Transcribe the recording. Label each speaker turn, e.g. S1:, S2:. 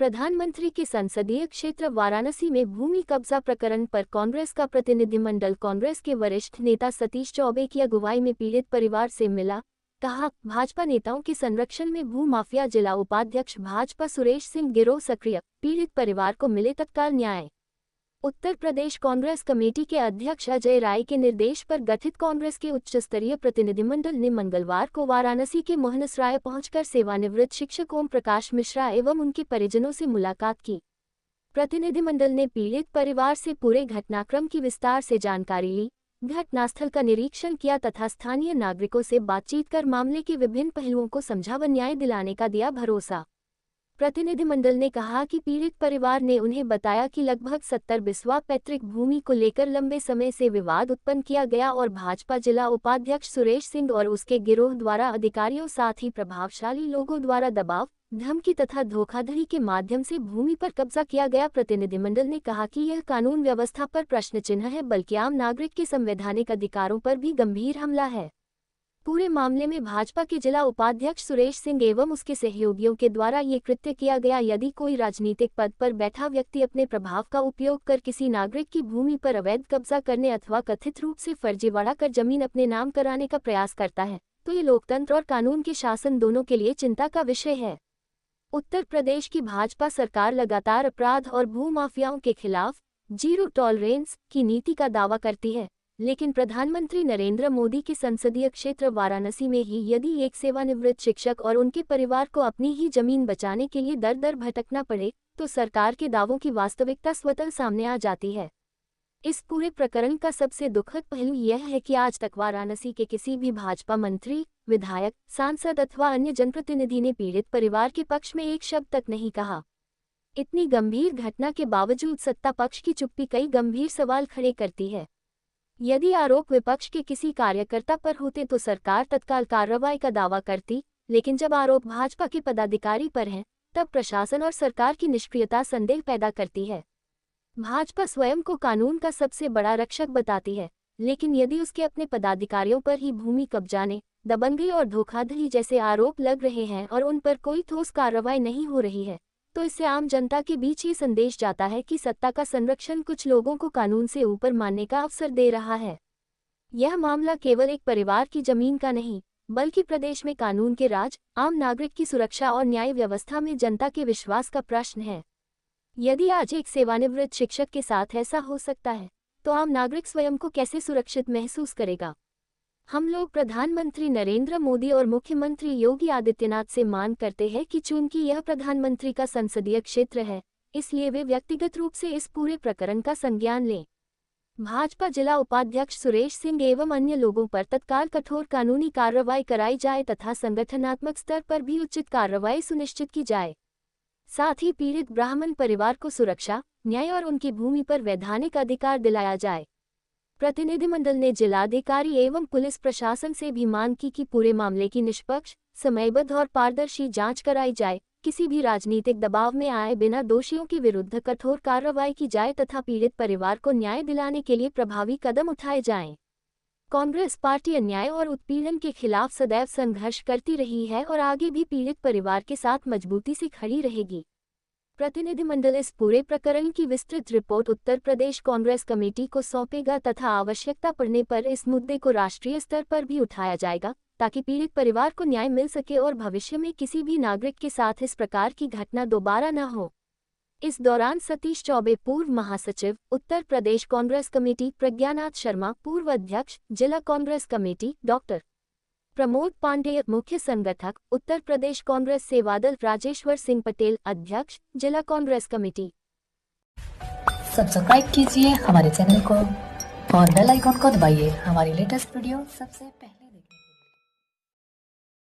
S1: प्रधानमंत्री के संसदीय क्षेत्र वाराणसी में भूमि कब्जा प्रकरण पर कांग्रेस का प्रतिनिधिमंडल कांग्रेस के वरिष्ठ नेता सतीश चौबे की अगुवाई में पीड़ित परिवार से मिला। कहा, भाजपा नेताओं के संरक्षण में भू माफिया। जिला उपाध्यक्ष भाजपा सुरेश सिंह गिरोह सक्रिय, पीड़ित परिवार को मिले तत्काल न्याय। उत्तर प्रदेश कांग्रेस कमेटी के अध्यक्ष अजय राय के निर्देश पर गठित कांग्रेस के उच्च स्तरीय प्रतिनिधिमंडल ने मंगलवार को वाराणसी के मोहनसराय पहुंचकर सेवानिवृत्त शिक्षक ओम प्रकाश मिश्रा एवं उनके परिजनों से मुलाकात की। प्रतिनिधिमंडल ने पीड़ित परिवार से पूरे घटनाक्रम की विस्तार से जानकारी ली, घटनास्थल का निरीक्षण किया तथा स्थानीय नागरिकों से बातचीत कर मामले के विभिन्न पहलुओं को समझा व न्याय दिलाने का दिया भरोसा। प्रतिनिधिमंडल ने कहा कि पीड़ित परिवार ने उन्हें बताया कि लगभग 70 बिस्वा पैतृक भूमि को लेकर लंबे समय से विवाद उत्पन्न किया गया और भाजपा जिला उपाध्यक्ष सुरेश सिंह और उसके गिरोह द्वारा अधिकारियों साथ ही प्रभावशाली लोगों द्वारा दबाव, धमकी तथा धोखाधड़ी के माध्यम से भूमि पर कब्जा किया गया। प्रतिनिधिमंडल ने कहा कि यह कानून व्यवस्था पर प्रश्न चिन्ह है, बल्कि आम नागरिक के संवैधानिक अधिकारों पर भी गंभीर हमला है। पूरे मामले में भाजपा के जिला उपाध्यक्ष सुरेश सिंह एवं उसके सहयोगियों के द्वारा ये कृत्य किया गया। यदि कोई राजनीतिक पद पर बैठा व्यक्ति अपने प्रभाव का उपयोग कर किसी नागरिक की भूमि पर अवैध कब्जा करने अथवा कथित रूप से फर्जीवाड़ा कर जमीन अपने नाम कराने का प्रयास करता है, तो ये लोकतंत्र और कानून के शासन दोनों के लिए चिंता का विषय है। उत्तर प्रदेश की भाजपा सरकार लगातार अपराध और भू माफियाओं के खिलाफ जीरो टॉलरेंस की नीति का दावा करती है, लेकिन प्रधानमंत्री नरेंद्र मोदी के संसदीय क्षेत्र वाराणसी में ही यदि एक सेवानिवृत्त शिक्षक और उनके परिवार को अपनी ही जमीन बचाने के लिए दर दर भटकना पड़े, तो सरकार के दावों की वास्तविकता स्वतः सामने आ जाती है। इस पूरे प्रकरण का सबसे दुखद पहलू यह है कि आज तक वाराणसी के किसी भी भाजपा मंत्री, विधायक, सांसद अथवा अन्य जनप्रतिनिधि ने पीड़ित परिवार के पक्ष में एक शब्द तक नहीं कहा। इतनी गंभीर घटना के बावजूद सत्ता पक्ष की चुप्पी कई गंभीर सवाल खड़े करती है। यदि आरोप विपक्ष के किसी कार्यकर्ता पर होते तो सरकार तत्काल कार्रवाई का दावा करती, लेकिन जब आरोप भाजपा के पदाधिकारी पर हैं, तब प्रशासन और सरकार की निष्क्रियता संदेह पैदा करती है। भाजपा स्वयं को कानून का सबसे बड़ा रक्षक बताती है, लेकिन यदि उसके अपने पदाधिकारियों पर ही भूमि कब्जाने, दबंगई और धोखाधड़ी जैसे आरोप लग रहे हैं और उन पर कोई ठोस कार्रवाई नहीं हो रही है, तो इससे आम जनता के बीच ये संदेश जाता है कि सत्ता का संरक्षण कुछ लोगों को कानून से ऊपर मानने का अवसर दे रहा है। यह मामला केवल एक परिवार की जमीन का नहीं, बल्कि प्रदेश में कानून के राज, आम नागरिक की सुरक्षा और न्याय व्यवस्था में जनता के विश्वास का प्रश्न है। यदि आज एक सेवानिवृत्त शिक्षक के साथ ऐसा हो सकता है, तो आम नागरिक स्वयं को कैसे सुरक्षित महसूस करेगा। हम लोग प्रधानमंत्री नरेंद्र मोदी और मुख्यमंत्री योगी आदित्यनाथ से मांग करते हैं कि चूंकि यह प्रधानमंत्री का संसदीय क्षेत्र है, इसलिए वे व्यक्तिगत रूप से इस पूरे प्रकरण का संज्ञान लें। भाजपा जिला उपाध्यक्ष सुरेश सिंह एवं अन्य लोगों पर तत्काल कठोर कानूनी कार्रवाई कराई जाए तथा संगठनात्मक स्तर पर भी उचित कार्रवाई सुनिश्चित की जाए। साथ ही पीड़ित ब्राह्मण परिवार को सुरक्षा, न्याय और उनकी भूमि पर वैधानिक अधिकार दिलाया जाए। प्रतिनिधिमंडल ने जिलाधिकारी एवं पुलिस प्रशासन से भी मांग की कि पूरे मामले की निष्पक्ष, समयबद्ध और पारदर्शी जांच कराई जाए, किसी भी राजनीतिक दबाव में आए बिना दोषियों के विरुद्ध कठोर कार्रवाई की जाए तथा पीड़ित परिवार को न्याय दिलाने के लिए प्रभावी कदम उठाए जाएं। कांग्रेस पार्टी अन्याय और उत्पीड़न के खिलाफ सदैव संघर्ष करती रही है और आगे भी पीड़ित परिवार के साथ मजबूती से खड़ी रहेगी। प्रतिनिधिमंडल इस पूरे प्रकरण की विस्तृत रिपोर्ट उत्तर प्रदेश कांग्रेस कमेटी को सौंपेगा तथा आवश्यकता पड़ने पर इस मुद्दे को राष्ट्रीय स्तर पर भी उठाया जाएगा, ताकि पीड़ित परिवार को न्याय मिल सके और भविष्य में किसी भी नागरिक के साथ इस प्रकार की घटना दोबारा न हो। इस दौरान सतीश चौबे पूर्व महासचिव, उत्तर प्रदेश कांग्रेस कमेटी, प्रज्ञानाथ शर्मा पूर्व अध्यक्ष, जिला कांग्रेस कमेटी, डॉक्टर प्रमोद पांडेय मुख्य संगठक, उत्तर प्रदेश कांग्रेस सेवादल, राजेश्वर सिंह पटेल अध्यक्ष, जिला कांग्रेस कमेटी।
S2: सब्सक्राइब कीजिए हमारे चैनल को और बेल आइकॉन को दबाइए हमारी लेटेस्ट वीडियो सबसे पहले।